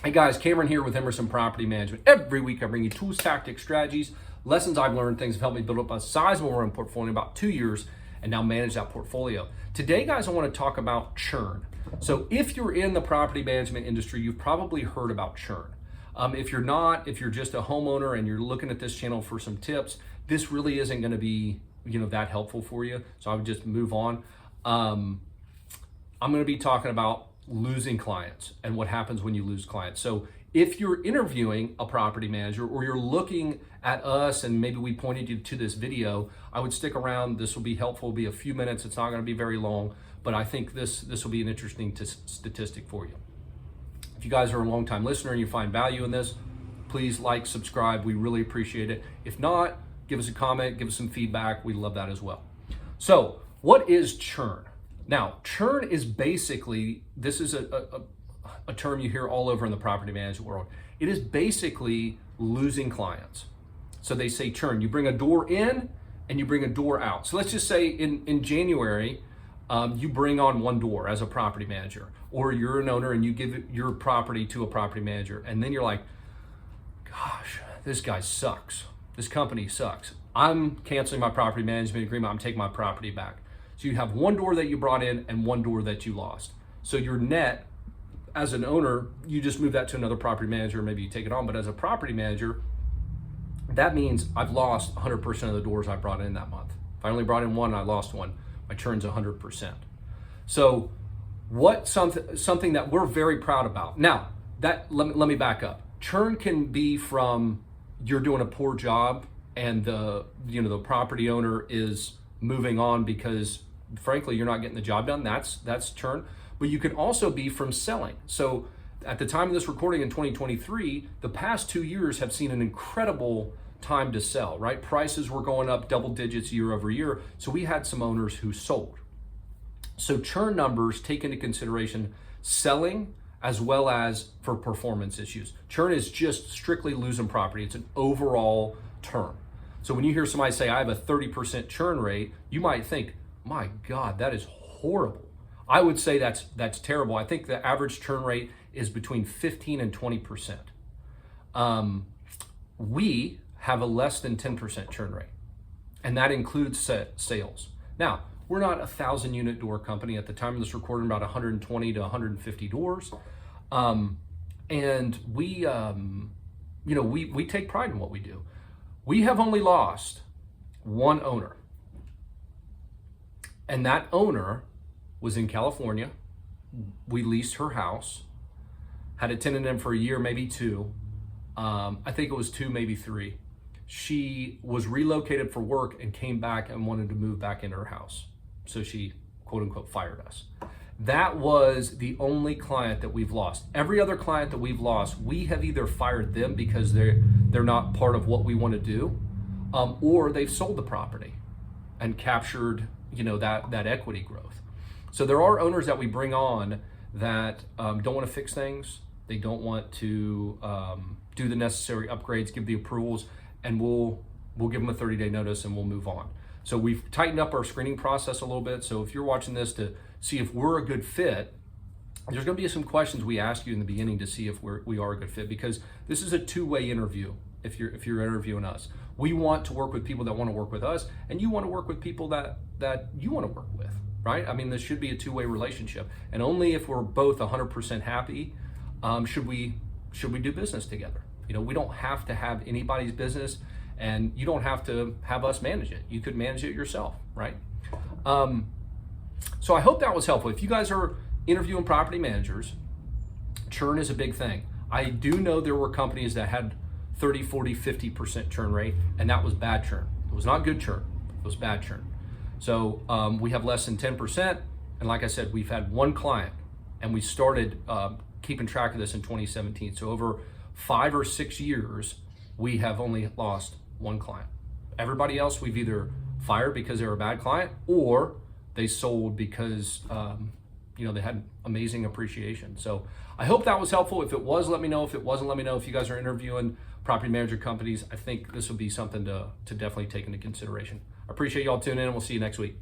Hey guys, Cameron here with Emerson Property Management. Every week I bring you tools, tactics, strategies, lessons I've learned, things that helped me build up a sizable run portfolio in about 2 years and now manage that portfolio. Today, guys, I want to talk about churn. So if you're in the property management industry, you've probably heard about churn. If you're not, if you're just a homeowner and you're looking at this channel for some tips, this really isn't going to be, that helpful for you. So I would just move on. I'm going to be talking about losing clients and what happens when you lose clients. So if you're interviewing a property manager or you're looking at us and maybe we pointed you to this video, I would stick around. This will be helpful. It'll be a few minutes. It's not going to be very long, but I think this will be an interesting statistic for you. If you guys are a long-time listener and you find value in this, please like, subscribe. We really appreciate it. If not, give us a comment, give us some feedback. We love that as well. So what is churn? Now, churn is basically, this is a term you hear all over in the property management world. It is basically losing clients. So they say churn. You bring a door in and you bring a door out. So let's just say in January, you bring on one door as a property manager, or you're an owner and you give your property to a property manager. And then you're like, gosh, this guy sucks. This company sucks. I'm canceling my property management agreement. I'm taking my property back. So you have one door that you brought in and one door that you lost. So your net, as an owner, you just move that to another property manager, maybe you take it on. But as a property manager, that means I've lost 100% of the doors I brought in that month. If I only brought in one, I lost one. My churn's 100%. So something that we're very proud about. Now, let me back up. Churn can be from you're doing a poor job and the property owner is moving on because frankly you're not getting the job done. That's churn. But you can also be from selling. So at the time of this recording in 2023, the past 2 years have seen an incredible time to sell, right? Prices were going up double digits year over year. So we had some owners who sold. So churn numbers take into consideration selling as well as for performance issues. Churn is just strictly losing property. It's an overall term. So when you hear somebody say, I have a 30% churn rate, you might think, my God, that is horrible. I would say that's terrible. I think the average churn rate is between 15 and 20%. We have a less than 10% churn rate, and that includes sales. Now, we're not a 1,000 unit door company. At the time of this recording, about 120 to 150 doors. And we take pride in what we do. We have only lost one owner, and that owner was in California. We leased her house, had a tenant in for a year, maybe two. I think it was 2, maybe 3. She was relocated for work and came back and wanted to move back into her house. So she, quote unquote, fired us. That was the only client that we've lost. Every other client that we've lost, we have either fired them because they're not part of what we want to do, or they've sold the property and captured, that equity growth. So there are owners that we bring on that don't want to fix things. They don't want to do the necessary upgrades, give the approvals, and we'll give them a 30-day notice and we'll move on. So we've tightened up our screening process a little bit. So if you're watching this to see if we're a good fit, there's going to be some questions we ask you in the beginning to see if we are a good fit, because this is a two-way interview. If you're interviewing us, we want to work with people that want to work with us, and you want to work with people that you want to work with, right? I mean, this should be a two-way relationship, and only if we're both 100% happy should we do business together. We don't have to have anybody's business, and you don't have to have us manage it. You could manage it yourself, right? So I hope that was helpful. If you guys are interviewing property managers, churn is a big thing. I do know there were companies that had 30, 40, 50% churn rate, and that was bad churn. It was not good churn, it was bad churn. So we have less than 10%, and like I said, we've had one client, and we started keeping track of this in 2017. So over 5 or 6 years, we have only lost one client. Everybody else we've either fired because they were a bad client, or they sold because they had amazing appreciation. So I hope that was helpful. If it was, let me know. If it wasn't, let me know. If you guys are interviewing property manager companies, I think this would be something to definitely take into consideration. I appreciate y'all tuning in, and we'll see you next week.